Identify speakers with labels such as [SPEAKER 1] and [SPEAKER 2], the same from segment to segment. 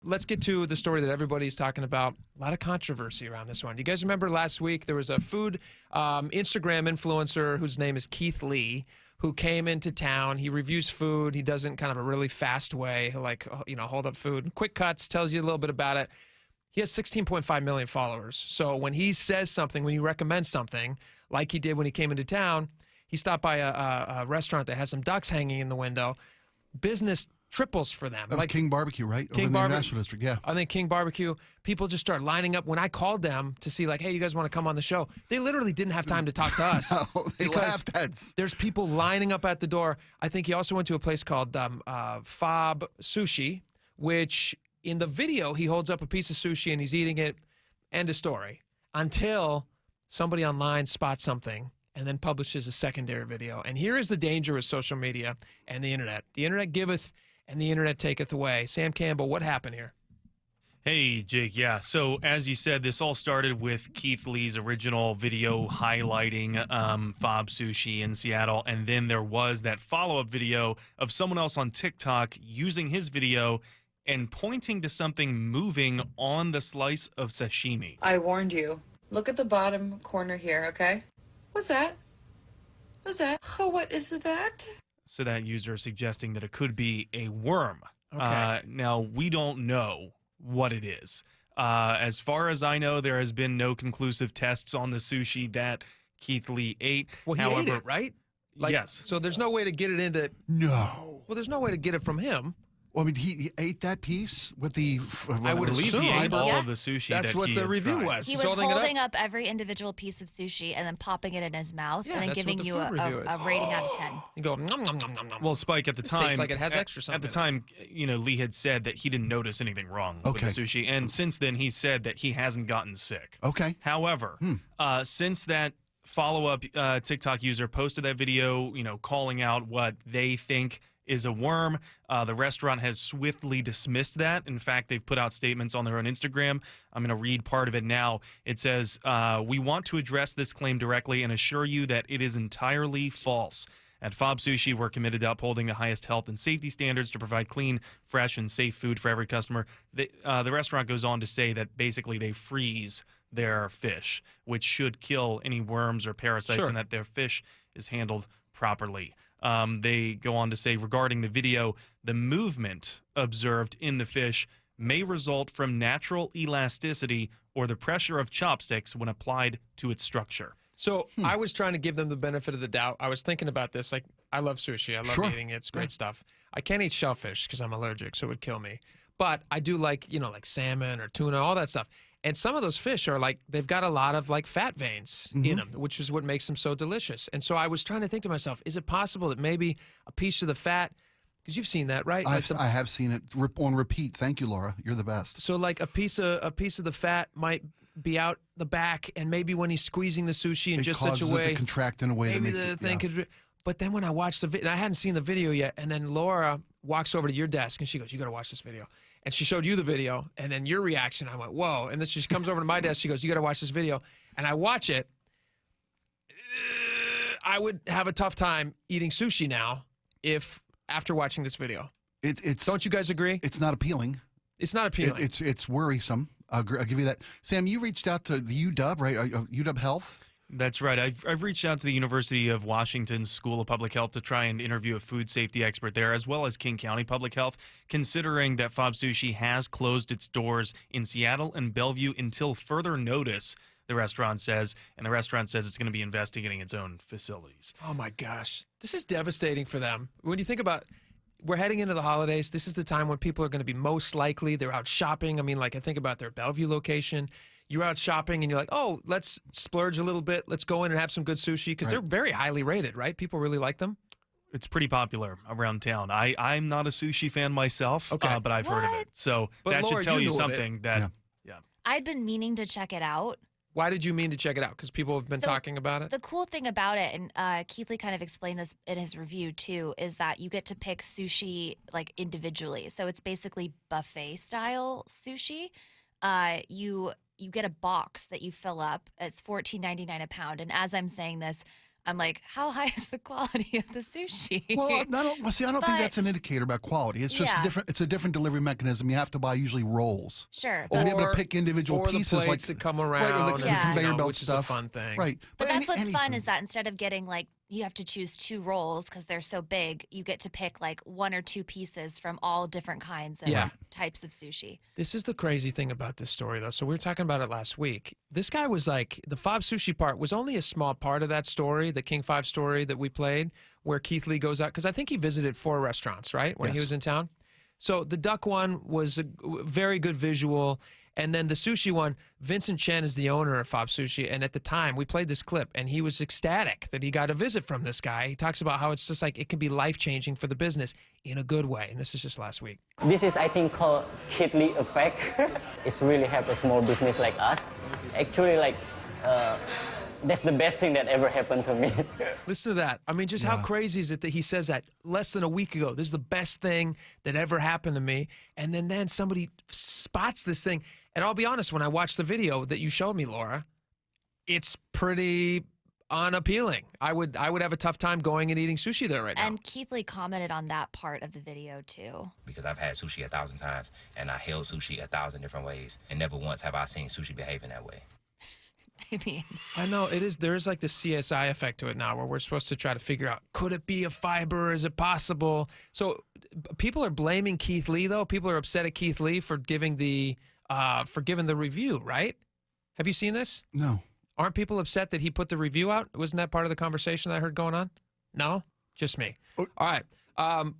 [SPEAKER 1] Let's get to the story that everybody's talking about. A lot of controversy around this one. Do you guys remember last week there was a food Instagram influencer whose name is Keith Lee, who came into town. He reviews food. He does it in kind of a really fast way. He'll hold up food. Quick cuts, tells you a little bit about it. He has 16.5 million followers. So when he says something, when he recommends something, like he did when he came into town, he stopped by a restaurant that has some ducks hanging in the window. Business triples for them.
[SPEAKER 2] That was King Barbecue, right?
[SPEAKER 1] King
[SPEAKER 2] Over in the
[SPEAKER 1] Barbecue.
[SPEAKER 2] International District, yeah.
[SPEAKER 1] I think King Barbecue, people just start lining up. When I called them to see, like, hey, you guys want to come on the show? They literally didn't have time to talk to us.
[SPEAKER 2] No, they
[SPEAKER 1] because
[SPEAKER 2] laughed.
[SPEAKER 1] there's people lining up at the door. I think he also went to a place called Fob Sushi, which in the video, he holds up a piece of sushi and he's eating it. End of story. Until somebody online spots something and then publishes a secondary video. And here is the danger with social media and the internet. The internet giveth and the internet taketh away. Sam Campbell, what happened here?
[SPEAKER 3] Hey, Jake. Yeah. So as you said, this all started with Keith Lee's original video highlighting Fob Sushi in Seattle. And then there was that follow-up video of someone else on TikTok using his video and pointing to something moving on the slice of sashimi.
[SPEAKER 4] I warned you. Look at the bottom corner here, okay? What's that? What's that? Oh, what is that?
[SPEAKER 3] So that user suggesting that it could be a worm.
[SPEAKER 1] Okay.
[SPEAKER 3] Now, we don't know what it is. As far as I know, there has been no conclusive tests on the sushi that Keith Lee ate.
[SPEAKER 1] Well, he ate it, right?
[SPEAKER 3] Yes.
[SPEAKER 1] So there's no way to get it into...
[SPEAKER 2] No.
[SPEAKER 1] Well, there's no way to get it from him.
[SPEAKER 2] Well, I mean, he ate that piece with the...
[SPEAKER 1] I would
[SPEAKER 3] believe
[SPEAKER 1] assume.
[SPEAKER 3] he ate all
[SPEAKER 5] Yeah.
[SPEAKER 3] of the sushi.
[SPEAKER 1] That's
[SPEAKER 3] that
[SPEAKER 1] what
[SPEAKER 3] he
[SPEAKER 1] the
[SPEAKER 3] had
[SPEAKER 1] review
[SPEAKER 3] tried.
[SPEAKER 1] was.
[SPEAKER 5] He
[SPEAKER 1] He's
[SPEAKER 5] was
[SPEAKER 1] holding it
[SPEAKER 5] holding up every individual piece of sushi and then popping it in his mouth
[SPEAKER 1] Yeah,
[SPEAKER 5] and then
[SPEAKER 1] that's
[SPEAKER 5] giving
[SPEAKER 1] what the
[SPEAKER 5] you
[SPEAKER 1] food review
[SPEAKER 5] a
[SPEAKER 1] is.
[SPEAKER 5] rating out of 10.
[SPEAKER 1] You go, nom, nom, nom, nom, nom.
[SPEAKER 3] Well, Spike, at the
[SPEAKER 1] This
[SPEAKER 3] time,
[SPEAKER 1] tastes like it has extra
[SPEAKER 3] at
[SPEAKER 1] something
[SPEAKER 3] the
[SPEAKER 1] in it.
[SPEAKER 3] time, Lee had said that he didn't notice anything wrong
[SPEAKER 2] Okay.
[SPEAKER 3] with the sushi, and since then he said that he hasn't gotten sick.
[SPEAKER 2] Okay.
[SPEAKER 3] However, since that follow-up TikTok user posted that video, calling out what they think is a worm, the restaurant has swiftly dismissed that. In fact, they've put out statements on their own Instagram. I'm going to read part of it now. It says, "We want to address this claim directly and assure you that it is entirely false. At Fob Sushi, we're committed to upholding the highest health and safety standards to provide clean, fresh, and safe food for every customer." The restaurant goes on to say that basically they freeze their fish, which should kill any worms or parasites,
[SPEAKER 1] Sure.
[SPEAKER 3] and that their fish is handled properly. They go on to say, regarding the video, the movement observed in the fish may result from natural elasticity or the pressure of chopsticks when applied to its structure.
[SPEAKER 1] So I was trying to give them the benefit of the doubt. I was thinking about this. Like, I love sushi. I love
[SPEAKER 2] Sure.
[SPEAKER 1] eating it. It's great stuff. I can't eat shellfish because I'm allergic, so it would kill me. But I do like, like salmon or tuna, all that stuff. And some of those fish are like, they've got a lot of like fat veins in them, which is what makes them so delicious. And so I was trying to think to myself, is it possible that maybe a piece of the fat, because you've seen that, right? Like
[SPEAKER 2] I have seen it on repeat. Thank you, Laura. You're the best.
[SPEAKER 1] so like a piece of the fat might be out the back, and maybe when he's squeezing the sushi in
[SPEAKER 2] It
[SPEAKER 1] just such a
[SPEAKER 2] causes it
[SPEAKER 1] way,
[SPEAKER 2] to contract in a way that
[SPEAKER 1] maybe
[SPEAKER 2] makes
[SPEAKER 1] the
[SPEAKER 2] it...
[SPEAKER 1] thing
[SPEAKER 2] yeah.
[SPEAKER 1] could. But then when I watched the video, I hadn't seen the video yet, and then Laura walks over to your desk and she goes, "You got to watch this video." And she showed you the video, and then your reaction, I went, "Whoa!" And then she comes over to my desk, she goes, "You got to watch this video," and I watch it. I would have a tough time eating sushi now if after watching this video.
[SPEAKER 2] It's
[SPEAKER 1] Don't you guys agree?
[SPEAKER 2] It's not appealing.
[SPEAKER 1] It's not appealing.
[SPEAKER 2] It's worrisome. I'll give you that. Sam, you reached out to the UW, right? UW Health?
[SPEAKER 3] That's right. I've reached out to the University of Washington School of Public Health to try and interview a food safety expert there, as well as King County Public Health, considering that Fob Sushi has closed its doors in Seattle and Bellevue until further notice, the restaurant says, and the restaurant says it's going to be investigating its own facilities.
[SPEAKER 1] Oh my gosh, this is devastating for them. When you think about, we're heading into the holidays. This is the time when people are going to be most likely. They're out shopping. I mean, like I think about their Bellevue location. You're out shopping and you're like, oh, let's splurge a little bit. Let's go in and have some good sushi because they're very highly rated, right? People really like them.
[SPEAKER 3] It's pretty popular around town. I'm not a sushi fan myself,
[SPEAKER 1] Okay.
[SPEAKER 3] but I've heard of it. So
[SPEAKER 1] But
[SPEAKER 3] that
[SPEAKER 1] Laura,
[SPEAKER 3] should tell
[SPEAKER 1] you
[SPEAKER 3] you
[SPEAKER 1] knew of it.
[SPEAKER 3] something that, yeah.
[SPEAKER 5] I'd been meaning to check it out.
[SPEAKER 1] Why did you mean to check it out? Because people have been
[SPEAKER 5] So
[SPEAKER 1] talking about it?
[SPEAKER 5] The cool thing about it, and Keith Lee kind of explained this in his review too, is that you get to pick sushi like individually. So it's basically buffet style sushi. You get a box that you fill up. It's $14.99 a pound. And as I'm saying this, I'm like, how high is the quality of the sushi?
[SPEAKER 2] Well, I don't think
[SPEAKER 5] But-
[SPEAKER 2] that's an indicator about quality. It's just
[SPEAKER 5] Yeah.
[SPEAKER 2] a different delivery mechanism. You have to buy usually rolls.
[SPEAKER 5] Sure.
[SPEAKER 2] To be able to pick individual
[SPEAKER 1] or
[SPEAKER 2] pieces
[SPEAKER 1] the
[SPEAKER 2] like
[SPEAKER 1] plates that come
[SPEAKER 2] right,
[SPEAKER 1] around,
[SPEAKER 2] or the
[SPEAKER 5] Yeah.
[SPEAKER 2] conveyor belt
[SPEAKER 1] which is
[SPEAKER 2] stuff.
[SPEAKER 1] a fun thing.
[SPEAKER 2] Right.
[SPEAKER 5] But that's what's
[SPEAKER 2] any
[SPEAKER 5] fun
[SPEAKER 2] food.
[SPEAKER 5] is that instead of getting like you have to choose 2 rolls because they're so big, you get to pick like 1 or 2 pieces from all different kinds of
[SPEAKER 1] Yeah.
[SPEAKER 5] types of sushi.
[SPEAKER 1] This is the crazy thing about this story, though. So we were talking about it last week. This guy was like, the Fob Sushi part was only a small part of that story, the King 5 story that we played, where Keith Lee goes out, because I think he visited 4 restaurants, right, when he
[SPEAKER 2] Yes.
[SPEAKER 1] was in town. So the duck one was a very good visual. And then the sushi one, Vincent Chen is the owner of Fob Sushi. And at the time, we played this clip, and he was ecstatic that he got a visit from this guy. He talks about how it's just like it can be life-changing for the business in a good way. And this is just last week.
[SPEAKER 6] This is, I think, called Keith Lee effect. It's really helped a small business like us. Actually, that's the best thing that ever happened to me.
[SPEAKER 1] Listen to that. I mean, just how crazy is it that he says that less than a week ago? This is the best thing that ever happened to me. And then somebody spots this thing. And I'll be honest, when I watched the video that you showed me, Laura, it's pretty unappealing. I would have a tough time going and eating sushi there right now.
[SPEAKER 5] And Keith Lee commented on that part of the video too.
[SPEAKER 7] Because I've had sushi 1,000 times and I held sushi 1,000 different ways, and never once have I seen sushi behaving that way.
[SPEAKER 5] I mean,
[SPEAKER 1] I know there is like the CSI effect to it now, where we're supposed to try to figure out, could it be a fiber? Is it possible? So people are blaming Keith Lee, though. People are upset at Keith Lee for giving the review, right? Have you seen this?
[SPEAKER 2] No.
[SPEAKER 1] Aren't people upset that he put the review out? Wasn't that part of the conversation that I heard going on? No? Just me.
[SPEAKER 2] Oh.
[SPEAKER 1] All right.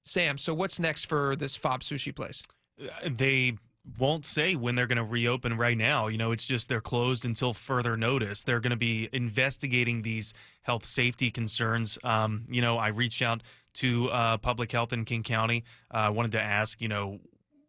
[SPEAKER 1] Sam, so what's next for this Fob Sushi place?
[SPEAKER 3] They won't say when they're going to reopen right now. You know, it's just they're closed until further notice. They're going to be investigating these health safety concerns. You know, I reached out to public health in King County. I wanted to ask, you know,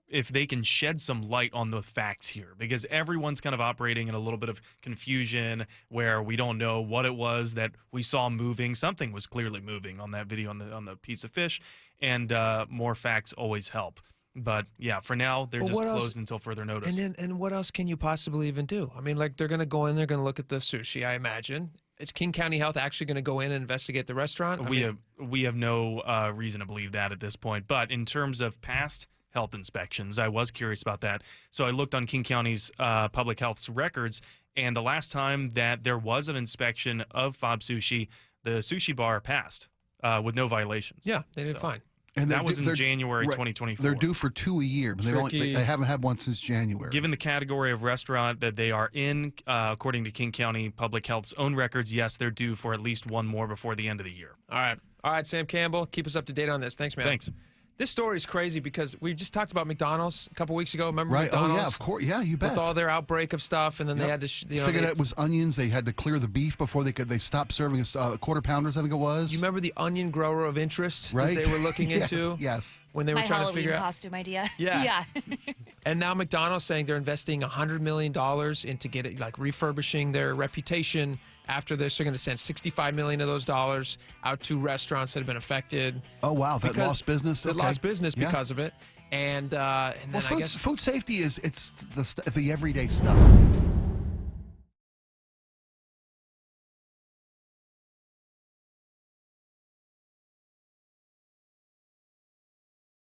[SPEAKER 3] if they can shed some light on the facts here, because everyone's kind of operating in a little bit of confusion where we don't know what it was that we saw moving. Something was clearly moving on that video on the piece of fish, and more facts always help. But yeah, for now they're
[SPEAKER 1] Well,
[SPEAKER 3] just
[SPEAKER 1] what else-
[SPEAKER 3] closed until further notice.
[SPEAKER 1] And what else can you possibly even do? I mean, like they're going to go in, they're going to look at the sushi, I imagine. Is King County Health actually going to go in and investigate the restaurant? I mean,
[SPEAKER 3] We have no reason to believe that at this point. But in terms of past health inspections, I was curious about that. So I looked on King County's public health's records, and the last time that there was an inspection of Fob Sushi, the sushi bar passed with no violations.
[SPEAKER 1] Yeah, they did
[SPEAKER 3] So
[SPEAKER 1] fine.
[SPEAKER 2] And
[SPEAKER 3] that was in January
[SPEAKER 2] right,
[SPEAKER 3] 2024.
[SPEAKER 2] They're due for 2 a year, but
[SPEAKER 1] Tricky.
[SPEAKER 2] they haven't had one since January.
[SPEAKER 3] Given the category of restaurant that they are in, according to King County Public Health's own records, yes, they're due for at least one more before the end of the year.
[SPEAKER 1] All right, Sam Campbell, keep us up to date on this. Thanks, man.
[SPEAKER 3] Thanks.
[SPEAKER 1] This story is crazy because we just talked about McDonald's a couple weeks ago. Remember
[SPEAKER 2] Right?
[SPEAKER 1] McDonald's?
[SPEAKER 2] Oh yeah, of course. Yeah, you bet.
[SPEAKER 1] With all their outbreak of stuff, and then they
[SPEAKER 2] Yep.
[SPEAKER 1] had to,
[SPEAKER 2] Figured out it was onions. They had to clear the beef before they stopped serving us quarter pounders. I think it was.
[SPEAKER 1] You remember the onion grower of interest
[SPEAKER 2] right?
[SPEAKER 1] that they were looking
[SPEAKER 2] Yes,
[SPEAKER 1] into
[SPEAKER 2] Yes.
[SPEAKER 1] when they were
[SPEAKER 5] my
[SPEAKER 1] trying
[SPEAKER 5] Halloween
[SPEAKER 1] to figure out?
[SPEAKER 5] costume idea.
[SPEAKER 1] Yeah.
[SPEAKER 5] Yeah.
[SPEAKER 1] And now McDonald's saying they're investing $100 million into get it, like refurbishing their reputation after this. They're going to send $65 million of those dollars out to restaurants that have been affected.
[SPEAKER 2] Oh wow, that
[SPEAKER 1] Because-
[SPEAKER 2] lost business.
[SPEAKER 1] That
[SPEAKER 2] Okay.
[SPEAKER 1] lost business
[SPEAKER 2] Yeah.
[SPEAKER 1] because of it. And then
[SPEAKER 2] Well,
[SPEAKER 1] I guess
[SPEAKER 2] food safety is the everyday stuff.